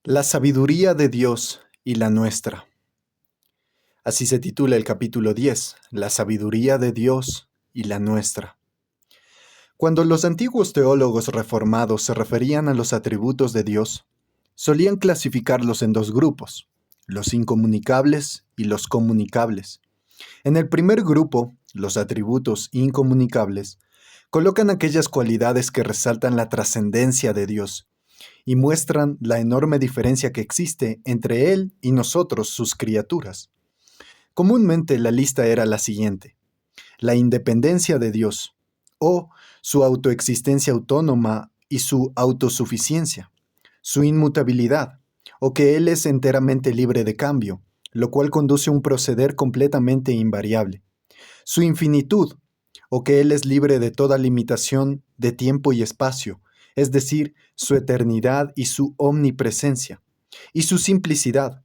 La sabiduría de Dios y la nuestra. Así se titula el capítulo 10, La sabiduría de Dios y la nuestra. Cuando los antiguos teólogos reformados se referían a los atributos de Dios, solían clasificarlos en dos grupos, los incomunicables y los comunicables. En el primer grupo, los atributos incomunicables, colocan aquellas cualidades que resaltan la trascendencia de Dios y muestran la enorme diferencia que existe entre Él y nosotros, sus criaturas. Comúnmente la lista era la siguiente: la independencia de Dios, o su autoexistencia autónoma y su autosuficiencia, su inmutabilidad, o que Él es enteramente libre de cambio, lo cual conduce a un proceder completamente invariable, su infinitud, o que Él es libre de toda limitación de tiempo y espacio, es decir, su eternidad y su omnipresencia, y su simplicidad,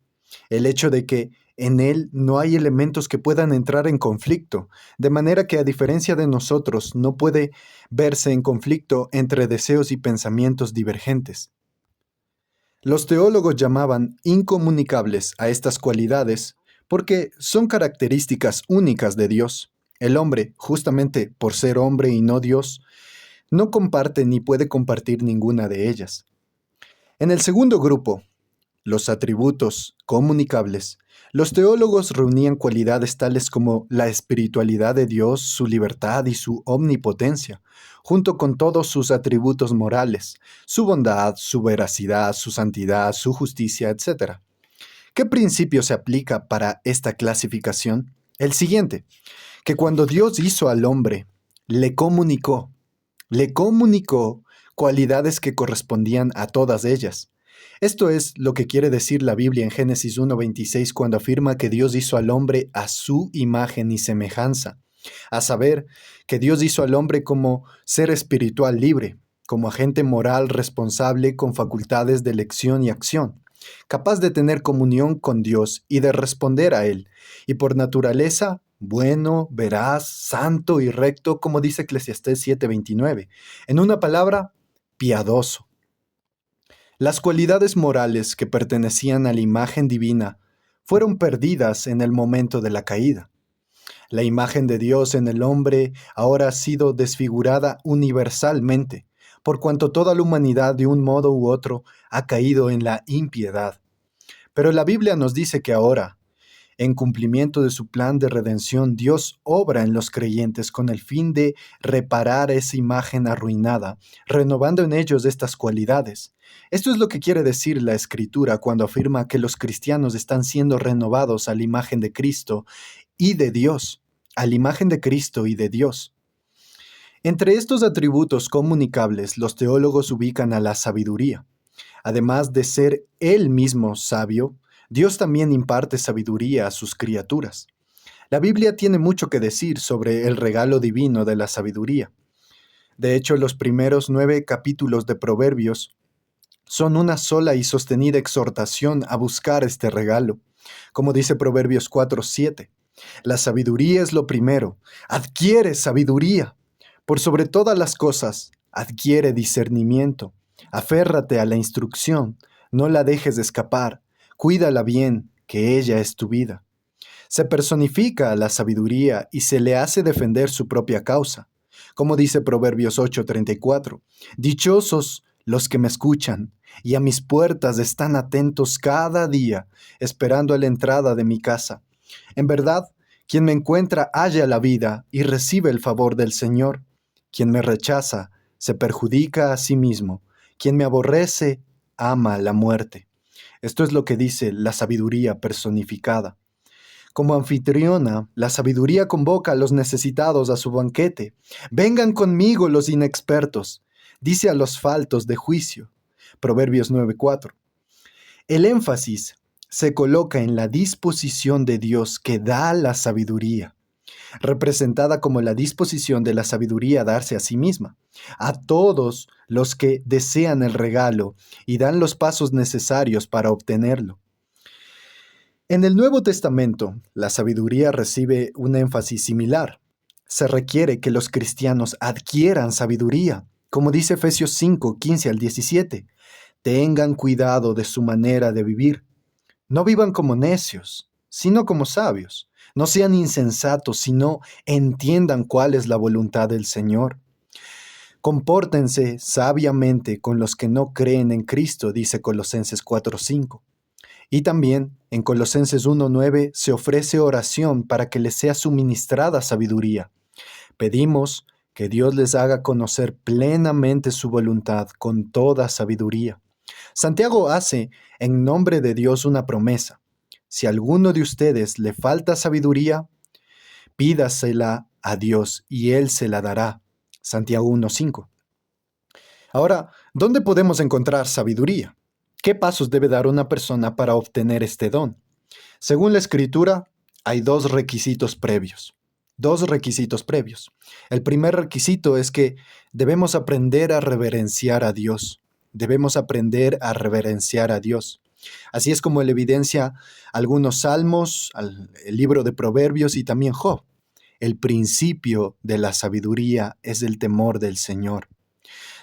el hecho de que en Él no hay elementos que puedan entrar en conflicto, de manera que a diferencia de nosotros no puede verse en conflicto entre deseos y pensamientos divergentes. Los teólogos llamaban incomunicables a estas cualidades porque son características únicas de Dios. El hombre, justamente por ser hombre y no Dios, no comparte ni puede compartir ninguna de ellas. En el segundo grupo, los atributos comunicables, los teólogos reunían cualidades tales como la espiritualidad de Dios, su libertad y su omnipotencia, junto con todos sus atributos morales, su bondad, su veracidad, su santidad, su justicia, etc. ¿Qué principio se aplica para esta clasificación? El siguiente: que cuando Dios hizo al hombre, le comunicó cualidades que correspondían a todas ellas. Esto es lo que quiere decir la Biblia en Génesis 1:26 cuando afirma que Dios hizo al hombre a su imagen y semejanza, a saber, que Dios hizo al hombre como ser espiritual libre, como agente moral responsable con facultades de elección y acción, capaz de tener comunión con Dios y de responder a Él, y por naturaleza bueno, veraz, santo y recto, como dice Eclesiastés 7:29. En una palabra, piadoso. Las cualidades morales que pertenecían a la imagen divina fueron perdidas en el momento de la caída. La imagen de Dios en el hombre ahora ha sido desfigurada universalmente, por cuanto toda la humanidad de un modo u otro ha caído en la impiedad. Pero la Biblia nos dice que ahora, en cumplimiento de su plan de redención, Dios obra en los creyentes con el fin de reparar esa imagen arruinada, renovando en ellos estas cualidades. Esto es lo que quiere decir la Escritura cuando afirma que los cristianos están siendo renovados a la imagen de Cristo y de Dios, a la imagen de Cristo y de Dios. Entre estos atributos comunicables, los teólogos ubican a la sabiduría. Además de ser Él mismo sabio, Dios también imparte sabiduría a sus criaturas. La Biblia tiene mucho que decir sobre el regalo divino de la sabiduría. De hecho, los primeros 9 capítulos de Proverbios son una sola y sostenida exhortación a buscar este regalo. Como dice Proverbios 4:7, la sabiduría es lo primero, adquiere sabiduría. Por sobre todas las cosas, adquiere discernimiento. Aférrate a la instrucción, no la dejes de escapar. Cuídala bien, que ella es tu vida. Se personifica a la sabiduría y se le hace defender su propia causa. Como dice Proverbios 8:34, dichosos los que me escuchan, y a mis puertas están atentos cada día, esperando a la entrada de mi casa. En verdad, quien me encuentra halla la vida y recibe el favor del Señor. Quien me rechaza se perjudica a sí mismo. Quien me aborrece ama la muerte. Esto es lo que dice la sabiduría personificada. Como anfitriona, la sabiduría convoca a los necesitados a su banquete. Vengan conmigo los inexpertos, dice a los faltos de juicio. Proverbios 9:4. El énfasis se coloca en la disposición de Dios que da la sabiduría, representada como la disposición de la sabiduría a darse a sí misma, a todos los que desean el regalo y dan los pasos necesarios para obtenerlo. En el Nuevo Testamento, la sabiduría recibe un énfasis similar. Se requiere que los cristianos adquieran sabiduría, como dice Efesios 5:15 al 17. Tengan cuidado de su manera de vivir. No vivan como necios, sino como sabios. No sean insensatos, sino entiendan cuál es la voluntad del Señor. Compórtense sabiamente con los que no creen en Cristo, dice Colosenses 4:5. Y también en Colosenses 1:9 se ofrece oración para que les sea suministrada sabiduría. Pedimos que Dios les haga conocer plenamente su voluntad con toda sabiduría. Santiago hace en nombre de Dios una promesa. Si a alguno de ustedes le falta sabiduría, pídasela a Dios y Él se la dará. Santiago 1:5. Ahora, ¿dónde podemos encontrar sabiduría? ¿Qué pasos debe dar una persona para obtener este don? Según la Escritura, hay dos requisitos previos. Dos requisitos previos. El primer requisito es que debemos aprender a reverenciar a Dios. Debemos aprender a reverenciar a Dios. Así es como le evidencia algunos salmos, el libro de Proverbios y también Job. El principio de la sabiduría es el temor del Señor.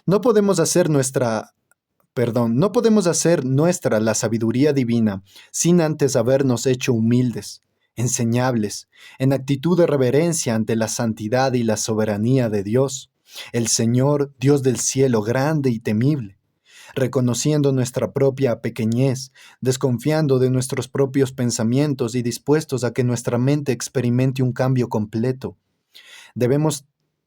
No podemos hacer no podemos hacer nuestra la sabiduría divina sin antes habernos hecho humildes, enseñables, en actitud de reverencia ante la santidad y la soberanía de Dios, el Señor, Dios del cielo, grande y temible, reconociendo nuestra propia pequeñez, desconfiando de nuestros propios pensamientos y dispuestos a que nuestra mente experimente un cambio completo. Debemos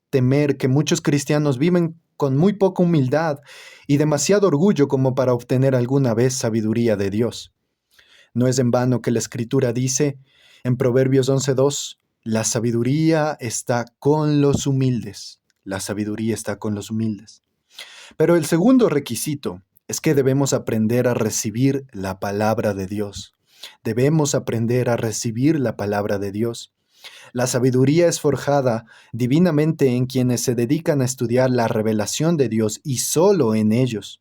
temer que muchos cristianos viven con muy poca humildad y demasiado orgullo como para obtener alguna vez sabiduría de Dios. No es en vano que la Escritura dice en Proverbios 11:2, la sabiduría está con los humildes. La sabiduría está con los humildes. Pero el segundo requisito es que debemos aprender a recibir la palabra de Dios. Debemos aprender a recibir la palabra de Dios. La sabiduría es forjada divinamente en quienes se dedican a estudiar la revelación de Dios y solo en ellos.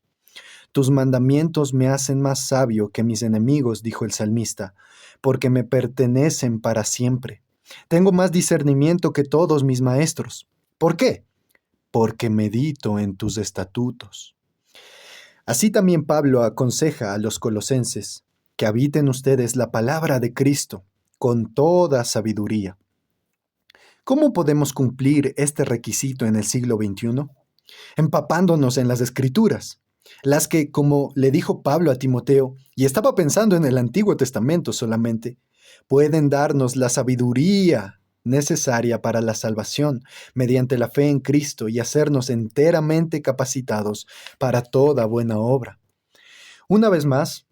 Tus mandamientos me hacen más sabio que mis enemigos, dijo el salmista, porque me pertenecen para siempre. Tengo más discernimiento que todos mis maestros. ¿Por qué? Porque medito en tus estatutos. Así también Pablo aconseja a los colosenses que habiten ustedes la palabra de Cristo con toda sabiduría. ¿Cómo podemos cumplir este requisito en el siglo XXI? Empapándonos en las Escrituras, las que, como le dijo Pablo a Timoteo, y estaba pensando en el Antiguo Testamento solamente, pueden darnos la sabiduría necesaria para la salvación mediante la fe en Cristo y hacernos enteramente capacitados para toda buena obra. Una vez más,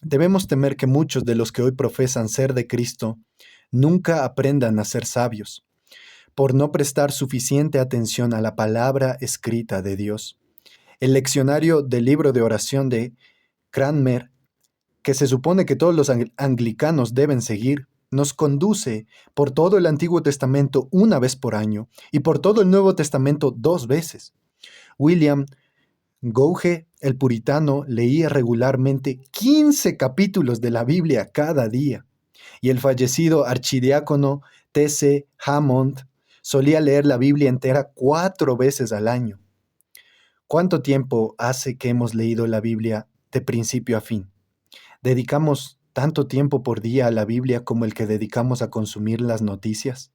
debemos temer que muchos de los que hoy profesan ser de Cristo nunca aprendan a ser sabios, por no prestar suficiente atención a la palabra escrita de Dios. El leccionario del libro de oración de Cranmer, que se supone que todos los anglicanos deben seguir, nos conduce por todo el Antiguo Testamento una vez por año y por todo el Nuevo Testamento 2 veces. William Gouge, el puritano, leía regularmente 15 capítulos de la Biblia cada día, y el fallecido archidiácono T.C. Hammond solía leer la Biblia entera 4 veces al año. ¿Cuánto tiempo hace que hemos leído la Biblia de principio a fin? ¿Dedicamos tanto tiempo por día a la Biblia como el que dedicamos a consumir las noticias?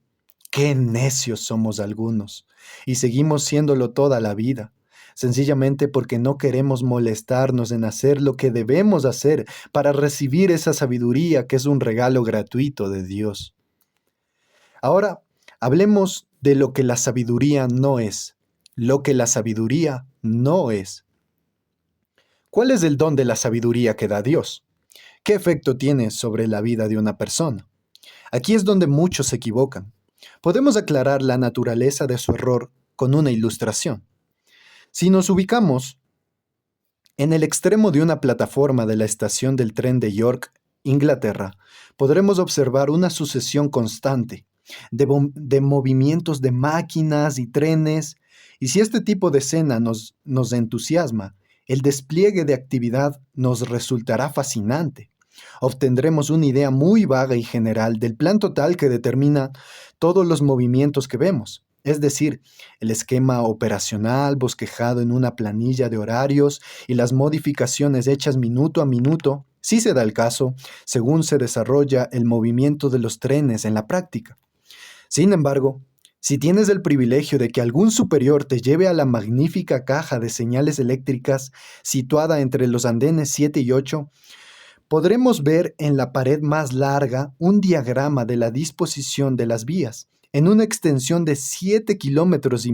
¡Qué necios somos algunos! Y seguimos siéndolo toda la vida, sencillamente porque no queremos molestarnos en hacer lo que debemos hacer para recibir esa sabiduría que es un regalo gratuito de Dios. Ahora, hablemos de lo que la sabiduría no es. Lo que la sabiduría no es. ¿Cuál es el don de la sabiduría que da Dios? ¿Qué efecto tiene sobre la vida de una persona? Aquí es donde muchos se equivocan. Podemos aclarar la naturaleza de su error con una ilustración. Si nos ubicamos en el extremo de una plataforma de la estación del tren de York, Inglaterra, podremos observar una sucesión constante de movimientos de máquinas y trenes, y si este tipo de escena nos entusiasma, el despliegue de actividad nos resultará fascinante. Obtendremos una idea muy vaga y general del plan total que determina todos los movimientos que vemos. es decir, el esquema operacional bosquejado en una planilla de horarios y las modificaciones hechas minuto a minuto, si se da el caso, según se desarrolla el movimiento de los trenes en la práctica. Sin embargo, si tienes el privilegio de que algún superior te lleve a la magnífica caja de señales eléctricas situada entre los andenes 7 y 8, podremos ver en la pared más larga un diagrama de la disposición de las vías, en una extensión de 7,5 kilómetros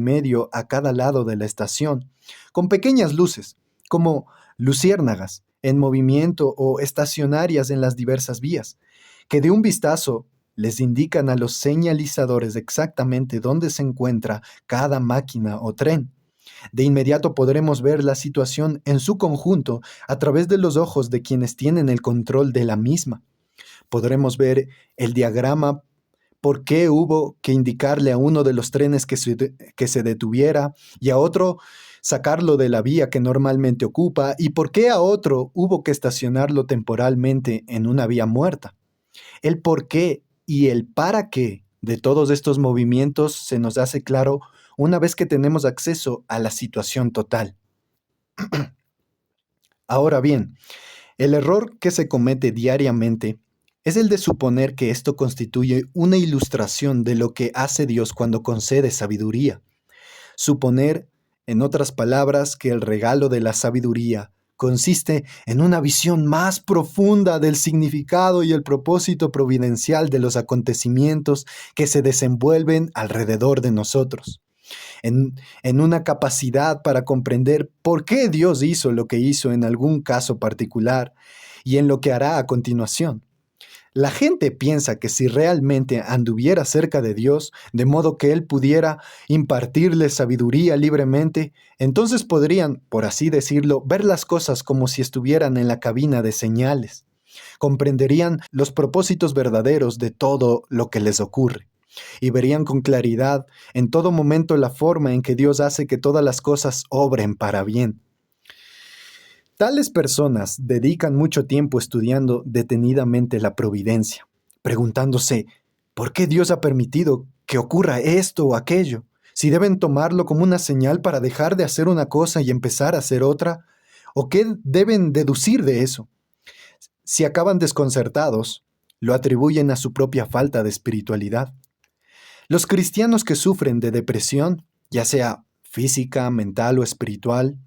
a cada lado de la estación, con pequeñas luces, como luciérnagas, en movimiento o estacionarias en las diversas vías, que de un vistazo les indican a los señalizadores exactamente dónde se encuentra cada máquina o tren. De inmediato podremos ver la situación en su conjunto a través de los ojos de quienes tienen el control de la misma. Podremos ver el diagrama por qué hubo que indicarle a uno de los trenes que se detuviera y a otro sacarlo de la vía que normalmente ocupa y por qué a otro hubo que estacionarlo temporalmente en una vía muerta. El por qué y el para qué de todos estos movimientos se nos hace claro una vez que tenemos acceso a la situación total. Ahora bien, el error que se comete diariamente es el de suponer que esto constituye una ilustración de lo que hace Dios cuando concede sabiduría. Suponer, en otras palabras, que el regalo de la sabiduría consiste en una visión más profunda del significado y el propósito providencial de los acontecimientos que se desenvuelven alrededor de nosotros. En una capacidad para comprender por qué Dios hizo lo que hizo en algún caso particular y en lo que hará a continuación. La gente piensa que si realmente anduviera cerca de Dios, de modo que Él pudiera impartirles sabiduría libremente, entonces podrían, por así decirlo, ver las cosas como si estuvieran en la cabina de señales. Comprenderían los propósitos verdaderos de todo lo que les ocurre y verían con claridad en todo momento la forma en que Dios hace que todas las cosas obren para bien. Tales personas dedican mucho tiempo estudiando detenidamente la providencia, preguntándose ¿por qué Dios ha permitido que ocurra esto o aquello? Si deben tomarlo como una señal para dejar de hacer una cosa y empezar a hacer otra, ¿o qué deben deducir de eso? Si acaban desconcertados, lo atribuyen a su propia falta de espiritualidad. Los cristianos que sufren de depresión, ya sea física, mental o espiritual,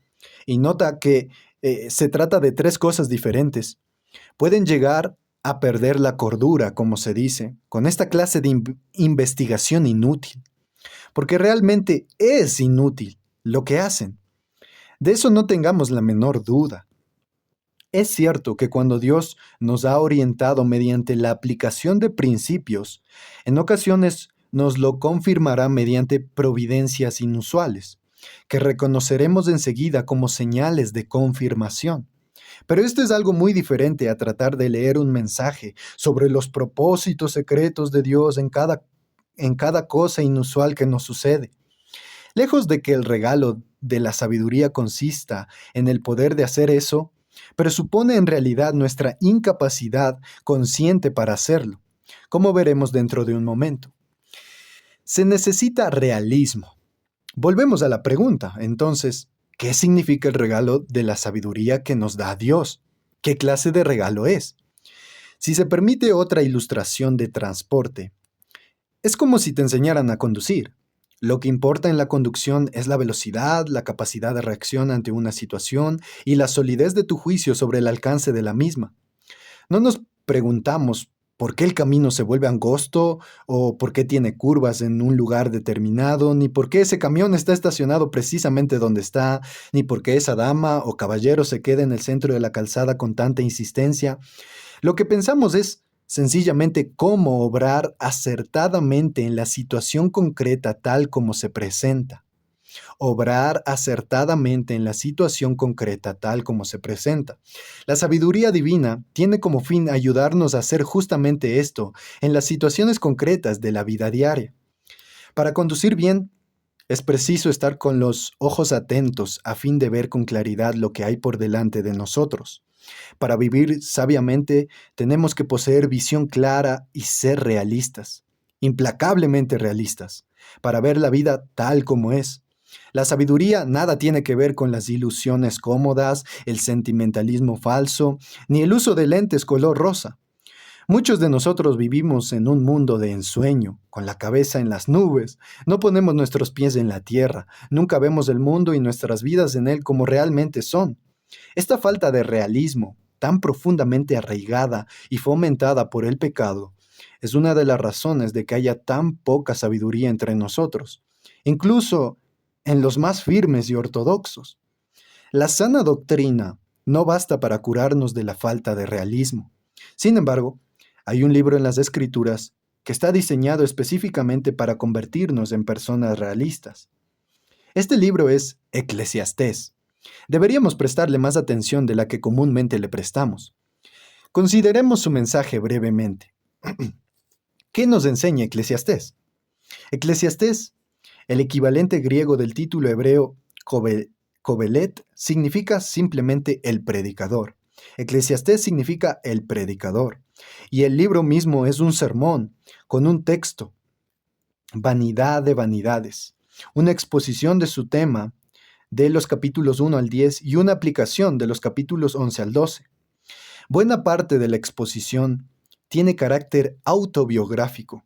y nota que se trata de tres cosas diferentes, pueden llegar a perder la cordura, como se dice, con esta clase de investigación inútil, porque realmente es inútil lo que hacen. De eso no tengamos la menor duda. Es cierto que cuando Dios nos ha orientado mediante la aplicación de principios, en ocasiones nos lo confirmará mediante providencias inusuales, que reconoceremos enseguida como señales de confirmación. Pero esto es algo muy diferente a tratar de leer un mensaje sobre los propósitos secretos de Dios en cada cosa inusual que nos sucede. Lejos de que el regalo de la sabiduría consista en el poder de hacer eso, presupone en realidad nuestra incapacidad consciente para hacerlo, como veremos dentro de un momento. Se necesita realismo. Volvemos a la pregunta, entonces, ¿qué significa el regalo de la sabiduría que nos da Dios? ¿Qué clase de regalo es? Si se permite otra ilustración de transporte, es como si te enseñaran a conducir. Lo que importa en la conducción es la velocidad, la capacidad de reacción ante una situación y la solidez de tu juicio sobre el alcance de la misma. No nos preguntamos por qué el camino se vuelve angosto o por qué tiene curvas en un lugar determinado, ni por qué ese camión está estacionado precisamente donde está, ni por qué esa dama o caballero se queda en el centro de la calzada con tanta insistencia. Lo que pensamos es sencillamente cómo obrar acertadamente en la situación concreta tal como se presenta. Obrar acertadamente en la situación concreta tal como se presenta. La sabiduría divina tiene como fin ayudarnos a hacer justamente esto en las situaciones concretas de la vida diaria. Para conducir bien, es preciso estar con los ojos atentos a fin de ver con claridad lo que hay por delante de nosotros. Para vivir sabiamente, tenemos que poseer visión clara y ser realistas, implacablemente realistas. para ver la vida tal como es. La sabiduría nada tiene que ver con las ilusiones cómodas, el sentimentalismo falso, ni el uso de lentes color rosa. Muchos de nosotros vivimos en un mundo de ensueño, con la cabeza en las nubes. No ponemos nuestros pies en la tierra, nunca vemos el mundo y nuestras vidas en él como realmente son. Esta falta de realismo, tan profundamente arraigada y fomentada por el pecado, es una de las razones de que haya tan poca sabiduría entre nosotros, incluso en los más firmes y ortodoxos. La sana doctrina no basta para curarnos de la falta de realismo. Sin embargo, hay un libro en las Escrituras que está diseñado específicamente para convertirnos en personas realistas. Este libro es Eclesiastés. Deberíamos prestarle más atención de la que comúnmente le prestamos. Consideremos su mensaje brevemente. ¿Qué nos enseña Eclesiastés? Eclesiastés, el equivalente griego del título hebreo Kohelet, significa simplemente el predicador. Eclesiastés significa el predicador. Y el libro mismo es un sermón con un texto, vanidad de vanidades, una exposición de su tema de los capítulos 1 al 10 y una aplicación de los capítulos 11 al 12. Buena parte de la exposición tiene carácter autobiográfico.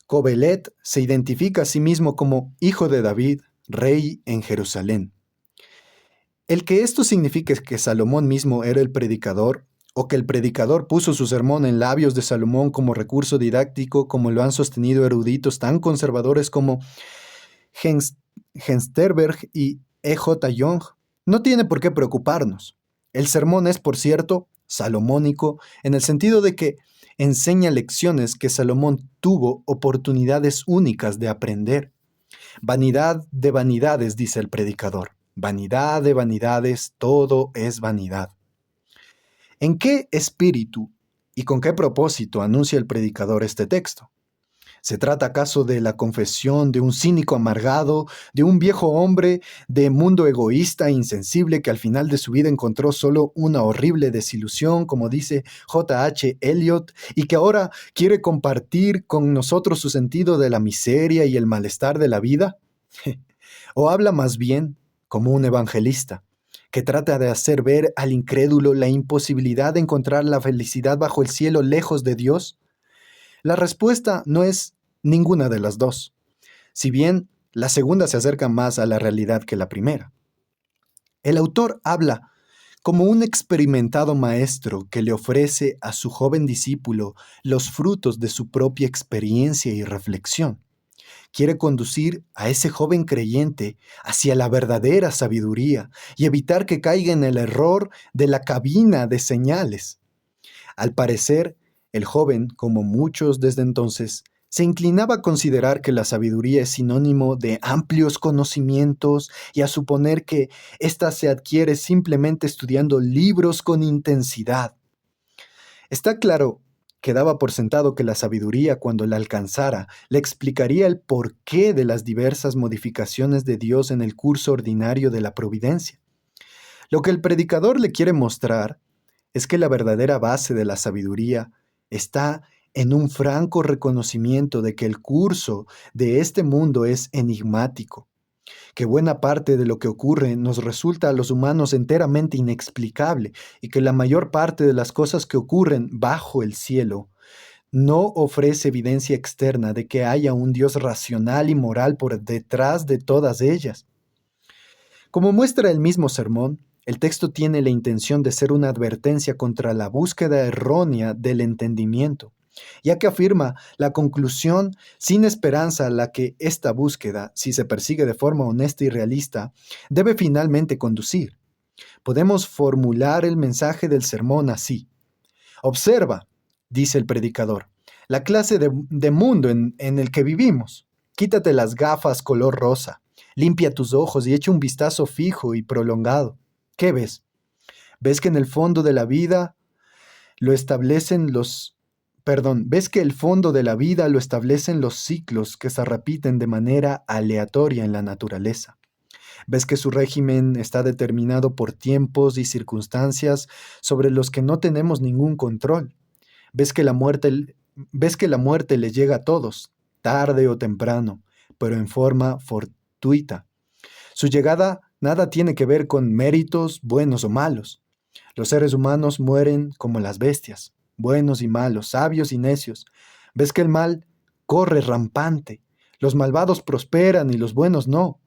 Kohelet se identifica a sí mismo como hijo de David, rey en Jerusalén. El que esto signifique que Salomón mismo era el predicador, o que el predicador puso su sermón en labios de Salomón como recurso didáctico, como lo han sostenido eruditos tan conservadores como Gensterberg y E.J. Young, no tiene por qué preocuparnos. El sermón es, por cierto, salomónico, en el sentido de que enseña lecciones que Salomón tuvo oportunidades únicas de aprender. Vanidad de vanidades, dice el predicador. Vanidad de vanidades, todo es vanidad. ¿En qué espíritu y con qué propósito anuncia el predicador este texto? ¿Se trata acaso de la confesión de un cínico amargado, de un viejo hombre de mundo egoísta e insensible que al final de su vida encontró solo una horrible desilusión, como dice J.H. Eliot, y que ahora quiere compartir con nosotros su sentido de la miseria y el malestar de la vida? ¿O habla más bien como un evangelista, que trata de hacer ver al incrédulo la imposibilidad de encontrar la felicidad bajo el cielo lejos de Dios? La respuesta no es ninguna de las dos, si bien la segunda se acerca más a la realidad que la primera. El autor habla como un experimentado maestro que le ofrece a su joven discípulo los frutos de su propia experiencia y reflexión. Quiere conducir a ese joven creyente hacia la verdadera sabiduría y evitar que caiga en el error de la cabina de señales. Al parecer, el joven, como muchos desde entonces, se inclinaba a considerar que la sabiduría es sinónimo de amplios conocimientos y a suponer que ésta se adquiere simplemente estudiando libros con intensidad. Está claro que daba por sentado que la sabiduría, cuando la alcanzara, le explicaría el porqué de las diversas modificaciones de Dios en el curso ordinario de la providencia. Lo que el predicador le quiere mostrar es que la verdadera base de la sabiduría está en un franco reconocimiento de que el curso de este mundo es enigmático, que buena parte de lo que ocurre nos resulta a los humanos enteramente inexplicable y que la mayor parte de las cosas que ocurren bajo el cielo no ofrece evidencia externa de que haya un Dios racional y moral por detrás de todas ellas. Como muestra el mismo sermón, el texto tiene la intención de ser una advertencia contra la búsqueda errónea del entendimiento, ya que afirma la conclusión sin esperanza a la que esta búsqueda, si se persigue de forma honesta y realista, debe finalmente conducir. Podemos formular el mensaje del sermón así. Observa, dice el predicador, la clase de mundo en el que vivimos. Quítate las gafas color rosa, limpia tus ojos y echa un vistazo fijo y prolongado. ¿Qué ves? ¿Ves que en el fondo de la vida lo establecen ves que el fondo de la vida lo establecen los ciclos que se repiten de manera aleatoria en la naturaleza? ¿Ves que su régimen está determinado por tiempos y circunstancias sobre los que no tenemos ningún control? ¿Ves que la muerte le llega a todos, tarde o temprano, pero en forma fortuita. Su llegada nada tiene que ver con méritos buenos o malos. Los seres humanos mueren como las bestias, buenos y malos, sabios y necios. ¿Ves que el mal corre rampante? Los malvados prosperan y los buenos no.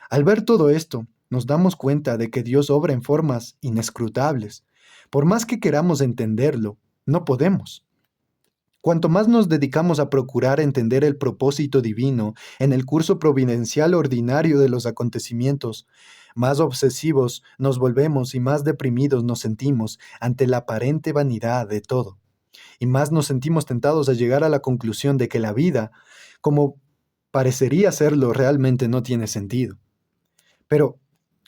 Al ver todo esto, nos damos cuenta de que Dios obra en formas inescrutables. Por más que queramos entenderlo, no podemos. Cuanto más nos dedicamos a procurar entender el propósito divino en el curso providencial ordinario de los acontecimientos, más obsesivos nos volvemos y más deprimidos nos sentimos ante la aparente vanidad de todo. Y más nos sentimos tentados a llegar a la conclusión de que la vida, como parecería serlo, realmente no tiene sentido. Pero,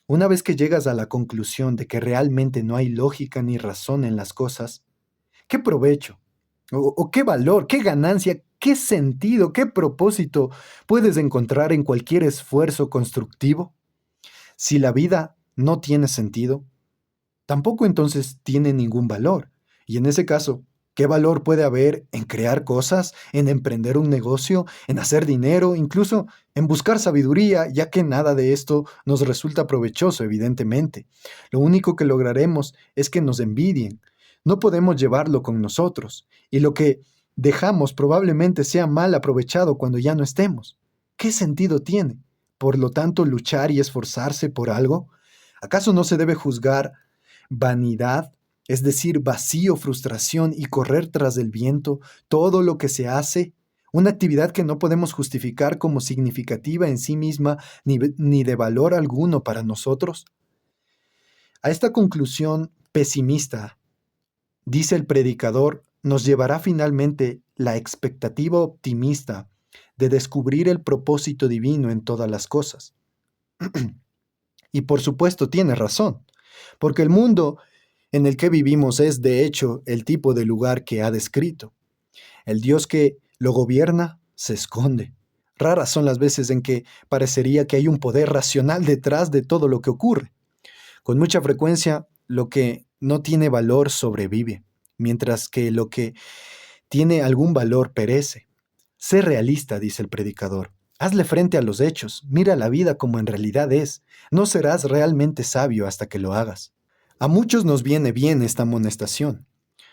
una vez que llegas a la conclusión de que realmente no hay lógica ni razón en las cosas, ¿qué provecho? ¿O qué valor, qué ganancia, qué sentido, qué propósito puedes encontrar en cualquier esfuerzo constructivo? Si la vida no tiene sentido, tampoco entonces tiene ningún valor. Y en ese caso, ¿qué valor puede haber en crear cosas, en emprender un negocio, en hacer dinero, incluso en buscar sabiduría, ya que nada de esto nos resulta provechoso, evidentemente? Lo único que lograremos es que nos envidien. No podemos llevarlo con nosotros, y lo que dejamos probablemente sea mal aprovechado cuando ya no estemos. ¿Qué sentido tiene, por lo tanto, luchar y esforzarse por algo? ¿Acaso no se debe juzgar vanidad, es decir, vacío, frustración y correr tras el viento, todo lo que se hace, una actividad que no podemos justificar como significativa en sí misma ni de valor alguno para nosotros? A esta conclusión pesimista, dice el predicador, nos llevará finalmente la expectativa optimista de descubrir el propósito divino en todas las cosas. Y por supuesto tiene razón, porque el mundo en el que vivimos es, de hecho, el tipo de lugar que ha descrito. El Dios que lo gobierna se esconde. Raras son las veces en que parecería que hay un poder racional detrás de todo lo que ocurre. Con mucha frecuencia, lo que no tiene valor sobrevive, mientras que lo que tiene algún valor perece. Sé realista, dice el predicador. Hazle frente a los hechos, mira la vida como en realidad es. No serás realmente sabio hasta que lo hagas. A muchos nos viene bien esta amonestación,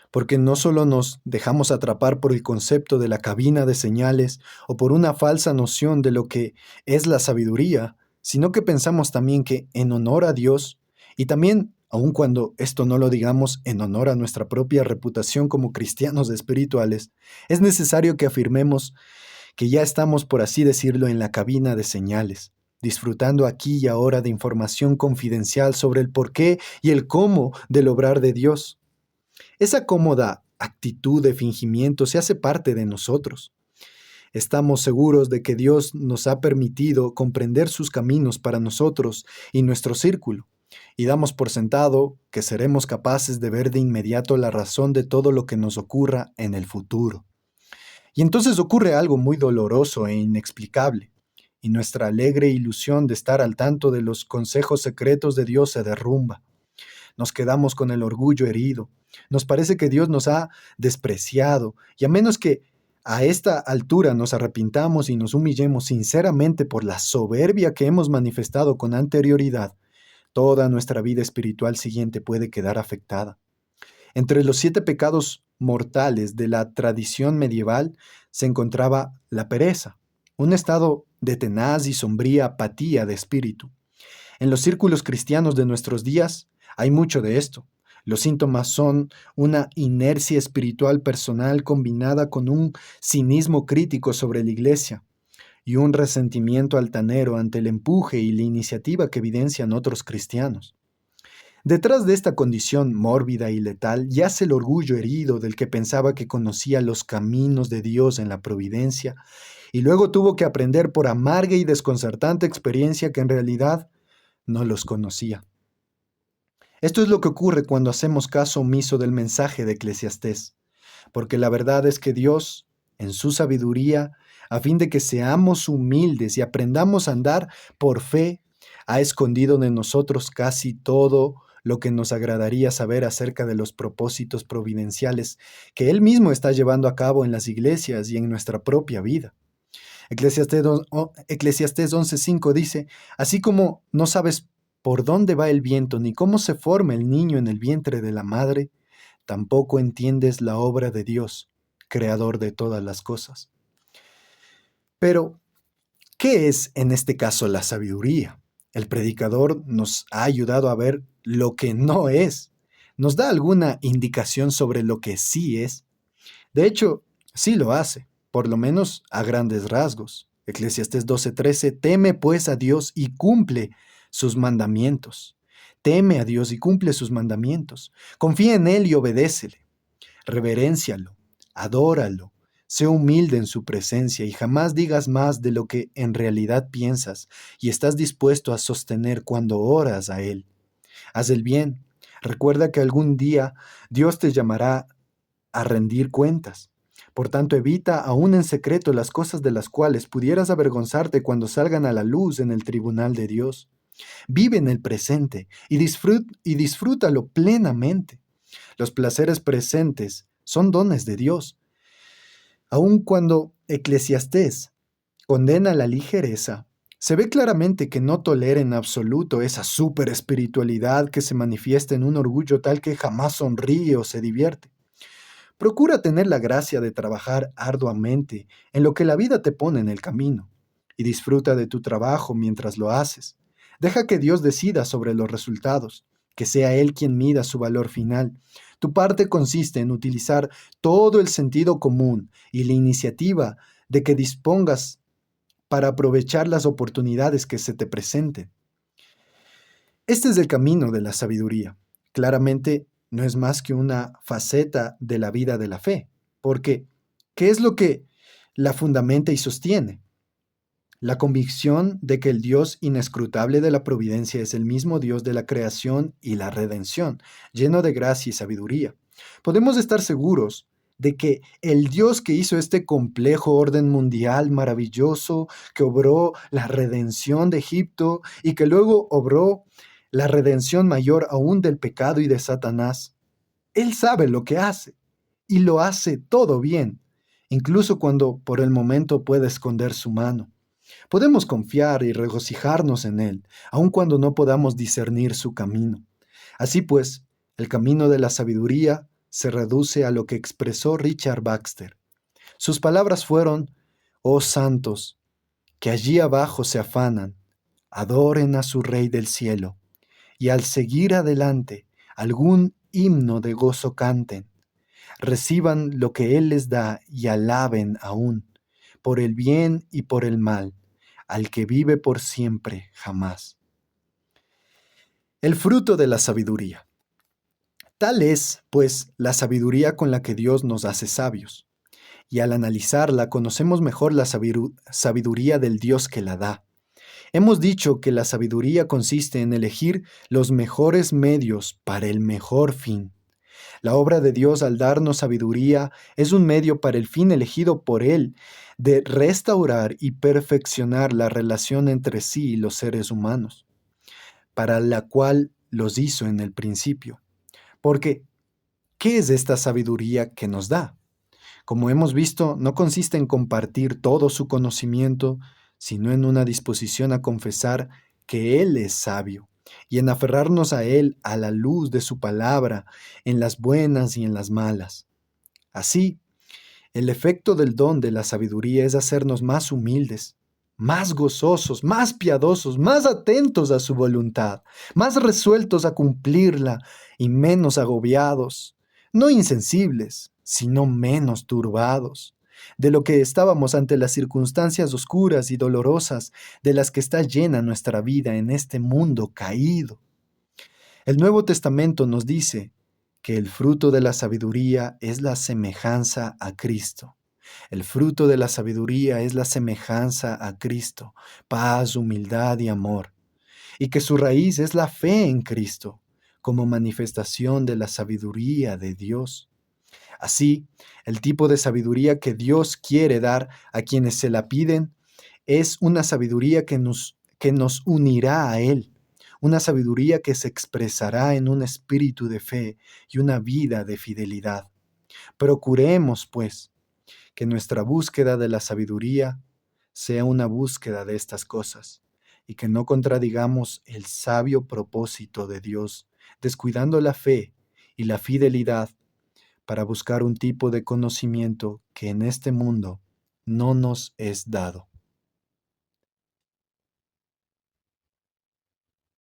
porque no solo nos dejamos atrapar por el concepto de la cabina de señales o por una falsa noción de lo que es la sabiduría, sino que pensamos también que en honor a Dios, y también, aun cuando esto no lo digamos en honor a nuestra propia reputación como cristianos espirituales, es necesario que afirmemos que ya estamos, por así decirlo, en la cabina de señales, disfrutando aquí y ahora de información confidencial sobre el porqué y el cómo del obrar de Dios. Esa cómoda actitud de fingimiento se hace parte de nosotros. Estamos seguros de que Dios nos ha permitido comprender sus caminos para nosotros y nuestro círculo, y damos por sentado que seremos capaces de ver de inmediato la razón de todo lo que nos ocurra en el futuro. Y entonces ocurre algo muy doloroso e inexplicable, y nuestra alegre ilusión de estar al tanto de los consejos secretos de Dios se derrumba. Nos quedamos con el orgullo herido. Nos parece que Dios nos ha despreciado, y a menos que a esta altura nos arrepintamos y nos humillemos sinceramente por la soberbia que hemos manifestado con anterioridad, toda nuestra vida espiritual siguiente puede quedar afectada. Entre los 7 pecados mortales de la tradición medieval se encontraba la pereza, un estado de tenaz y sombría apatía de espíritu. En los círculos cristianos de nuestros días hay mucho de esto. Los síntomas son una inercia espiritual personal combinada con un cinismo crítico sobre la Iglesia y un resentimiento altanero ante el empuje y la iniciativa que evidencian otros cristianos. Detrás de esta condición mórbida y letal yace el orgullo herido del que pensaba que conocía los caminos de Dios en la providencia y luego tuvo que aprender por amarga y desconcertante experiencia que en realidad no los conocía. Esto es lo que ocurre cuando hacemos caso omiso del mensaje de Eclesiastés, porque la verdad es que Dios, en su sabiduría, a fin de que seamos humildes y aprendamos a andar por fe, ha escondido de nosotros casi todo lo que nos agradaría saber acerca de los propósitos providenciales que Él mismo está llevando a cabo en las iglesias y en nuestra propia vida. Eclesiastés 11:5 dice, así como no sabes por dónde va el viento ni cómo se forma el niño en el vientre de la madre, tampoco entiendes la obra de Dios, creador de todas las cosas. Pero, ¿qué es en este caso la sabiduría? El predicador nos ha ayudado a ver lo que no es. ¿Nos da alguna indicación sobre lo que sí es? De hecho, sí lo hace, por lo menos a grandes rasgos. Eclesiastés 12:13, teme pues a Dios y cumple sus mandamientos. Teme a Dios y cumple sus mandamientos. Confía en Él y obedécele. Reveréncialo, adóralo, sé humilde en su presencia y jamás digas más de lo que en realidad piensas y estás dispuesto a sostener cuando oras a Él. Haz el bien. Recuerda que algún día Dios te llamará a rendir cuentas. Por tanto, evita aún en secreto las cosas de las cuales pudieras avergonzarte cuando salgan a la luz en el tribunal de Dios. Vive en el presente y disfrútalo plenamente. Los placeres presentes son dones de Dios. Aun cuando Eclesiastés condena la ligereza, se ve claramente que no tolera en absoluto esa super espiritualidad que se manifiesta en un orgullo tal que jamás sonríe o se divierte. Procura tener la gracia de trabajar arduamente en lo que la vida te pone en el camino y disfruta de tu trabajo mientras lo haces. Deja que Dios decida sobre los resultados, que sea Él quien mida su valor final. Tu parte consiste en utilizar todo el sentido común y la iniciativa de que dispongas para aprovechar las oportunidades que se te presenten. Este es el camino de la sabiduría. Claramente no es más que una faceta de la vida de la fe, porque ¿qué es lo que la fundamenta y sostiene? La convicción de que el Dios inescrutable de la providencia es el mismo Dios de la creación y la redención, lleno de gracia y sabiduría. Podemos estar seguros de que el Dios que hizo este complejo orden mundial maravilloso, que obró la redención de Egipto y que luego obró la redención mayor aún del pecado y de Satanás, Él sabe lo que hace y lo hace todo bien, incluso cuando por el momento puede esconder su mano. Podemos confiar y regocijarnos en Él, aun cuando no podamos discernir su camino. Así pues, el camino de la sabiduría se reduce a lo que expresó Richard Baxter. Sus palabras fueron, oh santos, que allí abajo se afanan, adoren a su Rey del cielo, y al seguir adelante algún himno de gozo canten, reciban lo que Él les da y alaben aún, por el bien y por el mal, al que vive por siempre jamás. El fruto de la sabiduría. Tal es, pues, la sabiduría con la que Dios nos hace sabios, y al analizarla conocemos mejor la sabiduría del Dios que la da. Hemos dicho que la sabiduría consiste en elegir los mejores medios para el mejor fin. La obra de Dios al darnos sabiduría es un medio para el fin elegido por Él de restaurar y perfeccionar la relación entre sí y los seres humanos, para la cual los hizo en el principio. Porque, ¿qué es esta sabiduría que nos da? Como hemos visto, no consiste en compartir todo su conocimiento, sino en una disposición a confesar que Él es sabio y en aferrarnos a Él a la luz de su palabra, en las buenas y en las malas. Así, el efecto del don de la sabiduría es hacernos más humildes, más gozosos, más piadosos, más atentos a su voluntad, más resueltos a cumplirla y menos agobiados, no insensibles, sino menos turbados, de lo que estábamos ante las circunstancias oscuras y dolorosas de las que está llena nuestra vida en este mundo caído. El Nuevo Testamento nos dice que el fruto de la sabiduría es la semejanza a Cristo. El fruto de la sabiduría es la semejanza a Cristo, paz, humildad y amor, y que su raíz es la fe en Cristo, como manifestación de la sabiduría de Dios. Así, el tipo de sabiduría que Dios quiere dar a quienes se la piden es una sabiduría que nos unirá a Él, una sabiduría que se expresará en un espíritu de fe y una vida de fidelidad. Procuremos, pues, que nuestra búsqueda de la sabiduría sea una búsqueda de estas cosas y que no contradigamos el sabio propósito de Dios, descuidando la fe y la fidelidad para buscar un tipo de conocimiento que en este mundo no nos es dado.